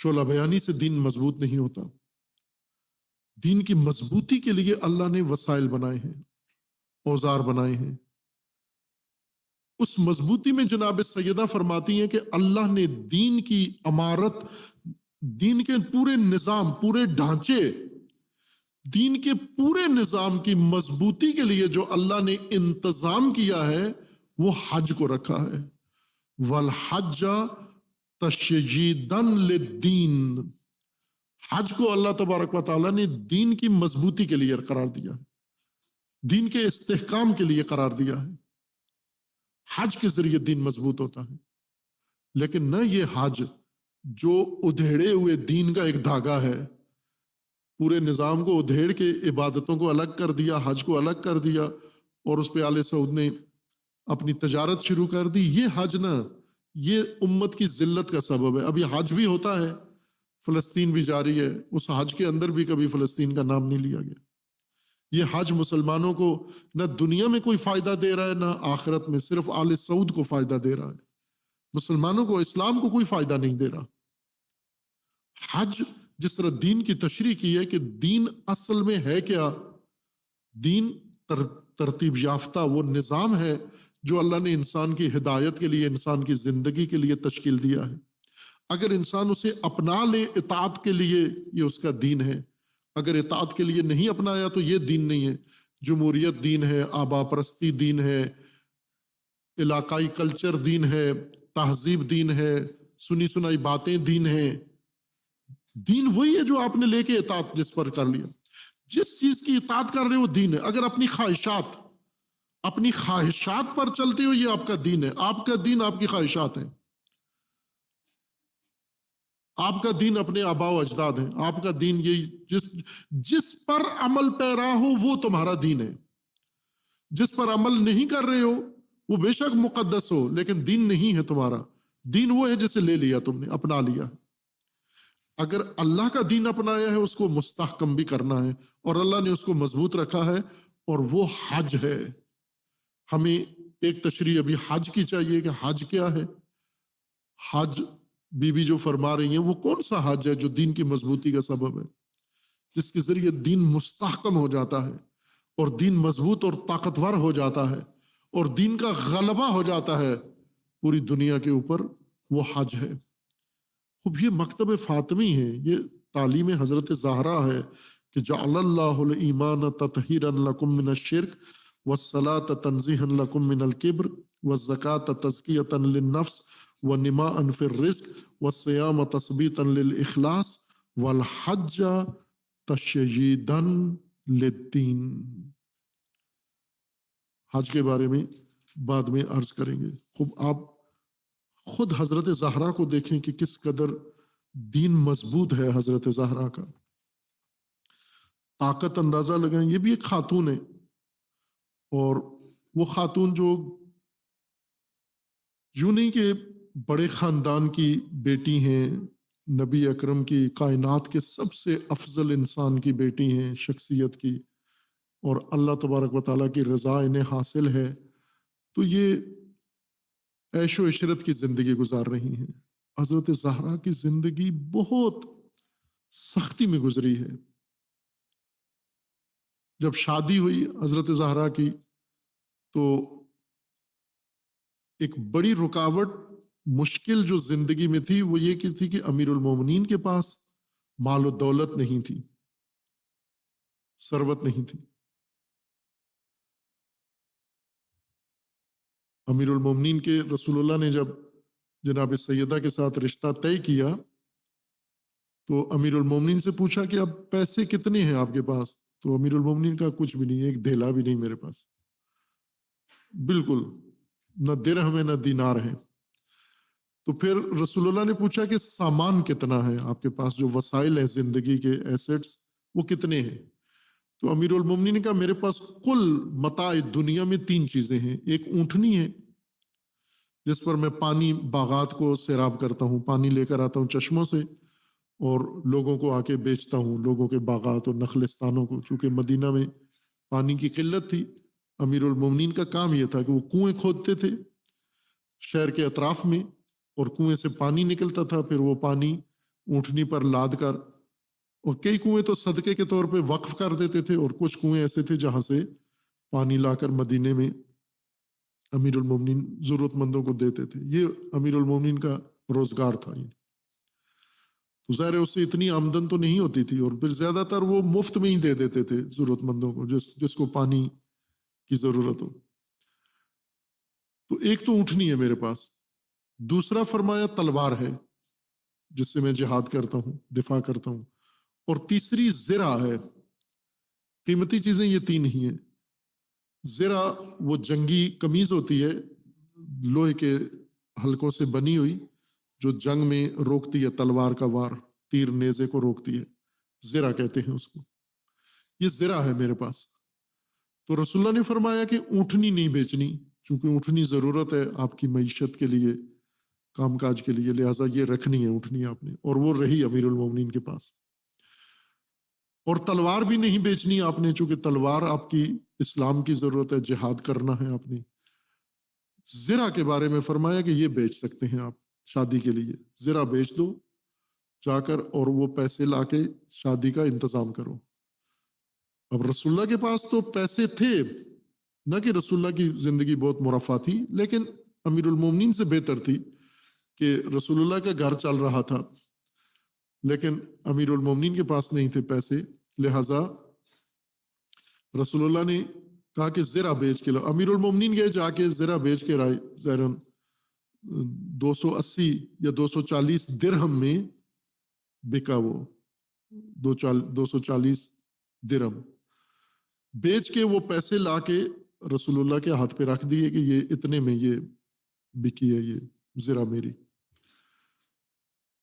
شعلہ بیانی سے دین مضبوط نہیں ہوتا. دین کی مضبوطی کے لیے اللہ نے وسائل بنائے ہیں، اوزار بنائے ہیں. اس مضبوطی میں جناب سیدہ فرماتی ہیں کہ اللہ نے دین کی عمارت، دین کے پورے نظام، پورے ڈھانچے، دین کے پورے نظام کی مضبوطی کے لیے جو اللہ نے انتظام کیا ہے وہ حج کو رکھا ہے. والحج تشجیداً للدین، حج کو اللہ تبارک و تعالیٰ نے دین کی مضبوطی کے لیے قرار دیا ہے، دین کے استحکام کے لیے قرار دیا ہے. حج کے ذریعے دین مضبوط ہوتا ہے. لیکن نہ یہ حج جو ادھیڑے ہوئے دین کا ایک دھاگا ہے، پورے نظام کو ادھیڑ کے عبادتوں کو الگ کر دیا، حج کو الگ کر دیا، اور اس پہ آل سعود نے اپنی تجارت شروع کر دی. یہ حج نہ، یہ امت کی ذلت کا سبب ہے. ابھی حج بھی ہوتا ہے، فلسطین بھی جاری ہے، اس حج کے اندر بھی کبھی فلسطین کا نام نہیں لیا گیا. یہ حج مسلمانوں کو نہ دنیا میں کوئی فائدہ دے رہا ہے نہ آخرت میں، صرف آل سعود کو فائدہ دے رہا ہے، مسلمانوں کو، اسلام کو کوئی فائدہ نہیں دے رہا. حج جس طرح دین کی تشریح کی ہے کہ دین اصل میں ہے کیا، دین ترتیب یافتہ وہ نظام ہے جو اللہ نے انسان کی ہدایت کے لیے، انسان کی زندگی کے لیے تشکیل دیا ہے. اگر انسان اسے اپنا لے اطاعت کے لیے، یہ اس کا دین ہے. اگر اطاعت کے لیے نہیں اپنایا تو یہ دین نہیں ہے. جمہوریت دین ہے، آبا پرستی دین ہے، علاقائی کلچر دین ہے، تہذیب دین ہے، سنی سنائی باتیں دین ہیں. دین وہی ہے جو آپ نے لے کے اطاعت جس پر کر لیا. جس چیز کی اطاعت کر رہے ہو دین ہے. اگر اپنی خواہشات پر چلتے ہو، یہ آپ کا دین ہے. آپ کا دین آپ کی خواہشات ہیں. آپ کا دین اپنے آباء و اجداد ہیں. آپ کا دین یہی جس پر عمل پیرا ہو وہ تمہارا دین ہے. جس پر عمل نہیں کر رہے ہو وہ بے شک مقدس ہو لیکن دین نہیں ہے تمہارا. دین وہ ہے جسے لے لیا تم نے، اپنا لیا. اگر اللہ کا دین اپنایا ہے اس کو مستحکم بھی کرنا ہے، اور اللہ نے اس کو مضبوط رکھا ہے، اور وہ حج ہے. ہمیں ایک تشریح ابھی حج کی چاہیے کہ حج کیا ہے. حج بی بی جو فرما رہی ہیں وہ کون سا حج ہے جو دین کی مضبوطی کا سبب ہے، جس کے ذریعے دین مستحکم ہو جاتا ہے اور دین مضبوط اور طاقتور ہو جاتا ہے اور دین کا غلبہ ہو جاتا ہے پوری دنیا کے اوپر. وہ حج ہے. خب یہ مکتب فاطمی ہے، یہ تعلیم حضرت زہرا ہے کہ جعل اللہ الایمان تطہیرا لکم من الشرک والصلاة تنزیحا لکم من الکبر والزکاة تزکیۃ للنفس ونماء فی الرزق والصیام تثبیتا للاخلاص والحج تشییدا للدین. حج کے بارے میں بعد میں عرض کریں گے. خب آپ خود حضرت زہرا کو دیکھیں کہ کس قدر دین مضبوط ہے. حضرت زہرا کا طاقت اندازہ لگائیں. یہ بھی ایک خاتون ہے، اور وہ خاتون جو یوں نہیں کہ بڑے خاندان کی بیٹی ہیں، نبی اکرم کی، کائنات کے سب سے افضل انسان کی بیٹی ہیں، شخصیت کی، اور اللہ تبارک و تعالیٰ کی رضا انہیں حاصل ہے، تو یہ عیش و عشرت کی زندگی گزار رہی ہیں. حضرت زہرا کی زندگی بہت سختی میں گزری ہے. جب شادی ہوئی حضرت زہرا کی تو ایک بڑی رکاوٹ، مشکل جو زندگی میں تھی وہ یہ تھی کہ امیر المومنین کے پاس مال و دولت نہیں تھی، ثروت نہیں تھی. امیر المومنین کے رسول اللہ نے جب جناب سیدہ کے ساتھ رشتہ طے کیا تو امیر المومنین سے پوچھا کہ اب پیسے کتنے ہیں آپ کے پاس؟ تو امیر المومنین کا کچھ بھی نہیں، ایک دھیلا بھی نہیں میرے پاس، بالکل نہ درہم ہے نہ دینار ہے. تو پھر رسول اللہ نے پوچھا کہ سامان کتنا ہے آپ کے پاس، جو وسائل ہیں زندگی کے ایسٹس وہ کتنے ہیں؟ تو امیر المومنین نے کہا میرے پاس کل متاع دنیا میں 3 چیزیں ہیں. ایک اونٹنی ہے جس پر میں پانی باغات کو سیراب کرتا ہوں، پانی لے کر آتا ہوں چشموں سے اور لوگوں کو آ کے بیچتا ہوں، لوگوں کے باغات اور نخلستانوں کو. چونکہ مدینہ میں پانی کی قلت تھی، امیر المومنین کا کام یہ تھا کہ وہ کنویں کھودتے تھے شہر کے اطراف میں، اور کنویں سے پانی نکلتا تھا، پھر وہ پانی اونٹنی پر لاد کر، اور کئی کنویں تو صدقے کے طور پہ وقف کر دیتے تھے، اور کچھ کنویں ایسے تھے جہاں سے پانی لا کر مدینے میں امیر المومنین ضرورت مندوں کو دیتے تھے۔ یہ امیر المومنین کا روزگار تھا۔ تو ظاہر ہے اس سے اتنی آمدن تو نہیں ہوتی تھی، اور پھر زیادہ تر وہ مفت میں ہی دے دیتے تھے ضرورت مندوں کو، جس کو پانی کی ضرورت ہو۔ تو ایک تو اونٹنی ہے میرے پاس، دوسرا فرمایا تلوار ہے جس سے میں جہاد کرتا ہوں، دفاع کرتا ہوں، اور تیسری زرہ ہے۔ قیمتی چیزیں یہ تین ہی ہیں۔ زرہ وہ جنگی قمیض ہوتی ہے لوہے کے حلقوں سے بنی ہوئی، جو جنگ میں روکتی ہے تلوار کا وار، تیر نیزے کو روکتی ہے، زرہ کہتے ہیں اس کو۔ یہ زرہ ہے میرے پاس۔ تو رسول اللہ نے فرمایا کہ اونٹنی نہیں بیچنی، چونکہ اونٹنی ضرورت ہے آپ کی معیشت کے لیے، کام کاج کے لیے، لہٰذا یہ رکھنی ہے اونٹنی آپ نے، اور وہ رہی امیر المومنین کے پاس۔ اور تلوار بھی نہیں بیچنی آپ نے، چونکہ تلوار آپ کی اسلام کی ضرورت ہے، جہاد کرنا ہے آپ نے۔ زرہ کے بارے میں فرمایا کہ یہ بیچ سکتے ہیں آپ شادی کے لیے، زرہ بیچ دو جا کر، اور وہ پیسے لا کے شادی کا انتظام کرو۔ اب رسول اللہ کے پاس تو پیسے تھے، نہ کہ رسول اللہ کی زندگی بہت مرفہ تھی، لیکن امیر المومنین سے بہتر تھی کہ رسول اللہ کا گھر چل رہا تھا، لیکن امیر المومنین کے پاس نہیں تھے پیسے، لہٰذا رسول اللہ نے کہا کہ زرہ بیچ کے لو۔ امیر المومنین گئے، جا کے زرہ بیچ کے رائے، زہرن 280 یا 240 درہم میں بکا، وہ 240 درہم بیچ کے وہ پیسے لا کے رسول اللہ کے ہاتھ پہ رکھ دیے کہ یہ اتنے میں یہ بکی ہے یہ زرہ میری۔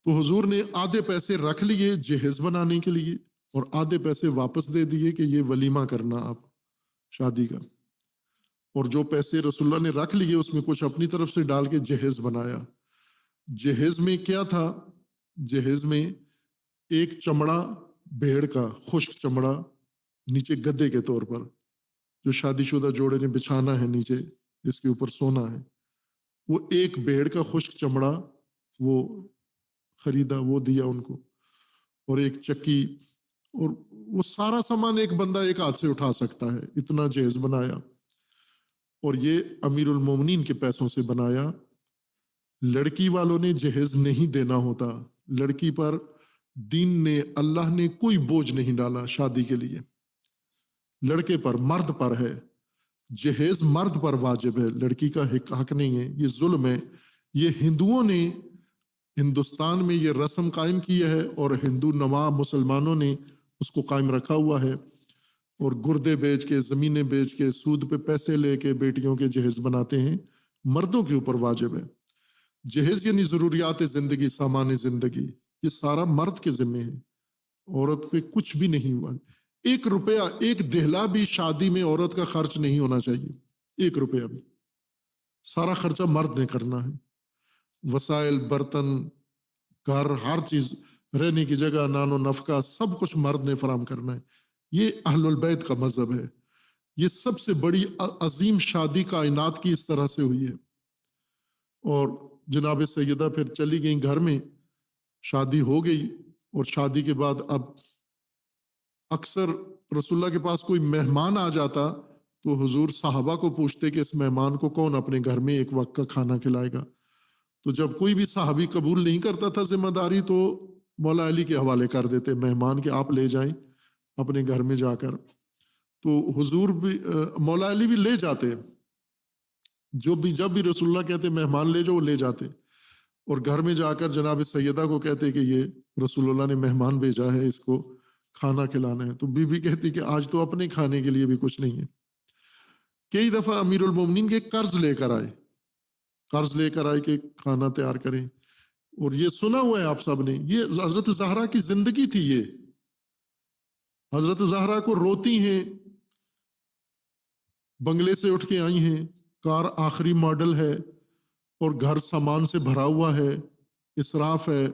تو حضور نے آدھے پیسے رکھ لیے جہیز بنانے کے لیے، اور آدھے پیسے واپس دے دیے کہ یہ ولیمہ کرنا آپ شادی کا۔ اور جو پیسے رسول اللہ نے رکھ لیے اس میں کچھ اپنی طرف سے ڈال کے جہیز بنایا۔ جہیز میں کیا تھا؟ جہیز میں ایک چمڑا بھیڑ کا، خشک چمڑا، نیچے گدے کے طور پر جو شادی شدہ جوڑے نے بچھانا ہے، نیچے جس کے اوپر سونا ہے، وہ ایک بھیڑ کا خشک چمڑا وہ خریدا، وہ دیا ان کو، اور ایک چکی، اور وہ سارا سامان ایک بندہ ایک ہاتھ سے اٹھا سکتا ہے، اتنا جہیز بنایا۔ اور یہ امیر المومنین کے پیسوں سے بنایا۔ لڑکی والوں نے جہیز نہیں دینا ہوتا، لڑکی پر دین نے، اللہ نے کوئی بوجھ نہیں ڈالا شادی کے لیے، لڑکے پر، مرد پر ہے جہیز، مرد پر واجب ہے، لڑکی کا حق نہیں ہے، یہ ظلم ہے۔ یہ ہندوؤں نے ہندوستان میں یہ رسم قائم کی ہے، اور ہندو نما مسلمانوں نے اس کو قائم رکھا ہوا ہے، اور گردے بیچ کے، زمینیں بیچ کے، سود پہ پیسے لے کے بیٹیوں کے جہیز بناتے ہیں۔ مردوں کے اوپر واجب ہے جہیز، یعنی ضروریات زندگی، سامان زندگی، یہ سارا مرد کے ذمے ہے، عورت پہ کچھ بھی نہیں ہوا۔ 1 روپیہ، 1 دہلا بھی شادی میں عورت کا خرچ نہیں ہونا چاہیے، 1 روپیہ بھی، سارا خرچہ مرد نے کرنا ہے۔ وسائل، برتن، گھر، ہر چیز، رہنے کی جگہ، نان و نفقہ، سب کچھ مرد نے فراہم کرنا ہے۔ یہ اہل البیت کا مذہب ہے۔ یہ سب سے بڑی عظیم شادی کائنات کی اس طرح سے ہوئی ہے۔ اور جناب سیدہ پھر چلی گئیں گھر میں، شادی ہو گئی، اور شادی کے بعد اب اکثر رسول اللہ کے پاس کوئی مہمان آ جاتا تو حضور صحابہ کو پوچھتے کہ اس مہمان کو کون اپنے گھر میں ایک وقت کا کھانا کھلائے گا؟ تو جب کوئی بھی صحابی قبول نہیں کرتا تھا ذمہ داری، تو مولا علی کے حوالے کر دیتے مہمان، کے آپ لے جائیں اپنے گھر میں جا کر۔ تو حضور بھی، مولا علی بھی لے جاتے، جب بھی رسول اللہ کہتے مہمان لے جاؤ، وہ لے جاتے، اور گھر میں جا کر جناب سیدہ کو کہتے کہ یہ رسول اللہ نے مہمان بھیجا ہے، اس کو کھانا کھلانا ہے۔ تو بی بی کہتی کہ آج تو اپنے کھانے کے لیے بھی کچھ نہیں ہے۔ کئی دفعہ امیر المومنین کے قرض لے کر آئے کہ کھانا تیار کریں، اور یہ سنا ہوا ہے آپ سب نے، یہ حضرت زہرا کی زندگی تھی۔ یہ حضرت زہرا کو روتی ہیں، بنگلے سے اٹھ کے آئی ہیں، کار آخری ماڈل ہے، اور گھر سامان سے بھرا ہوا ہے، اسراف ہے،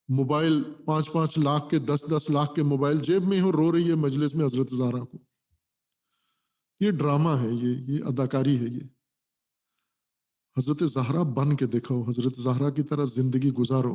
موبائل 5-5 لاکھ کے، 10-10 لاکھ کے موبائل جیب میں ہو، رو رہی ہے مجلس میں حضرت زہرا کو۔ یہ ڈرامہ ہے، یہ اداکاری ہے۔ یہ حضرت زہرا بن کے دکھاؤ، حضرت زہرا کی طرح زندگی گزارو۔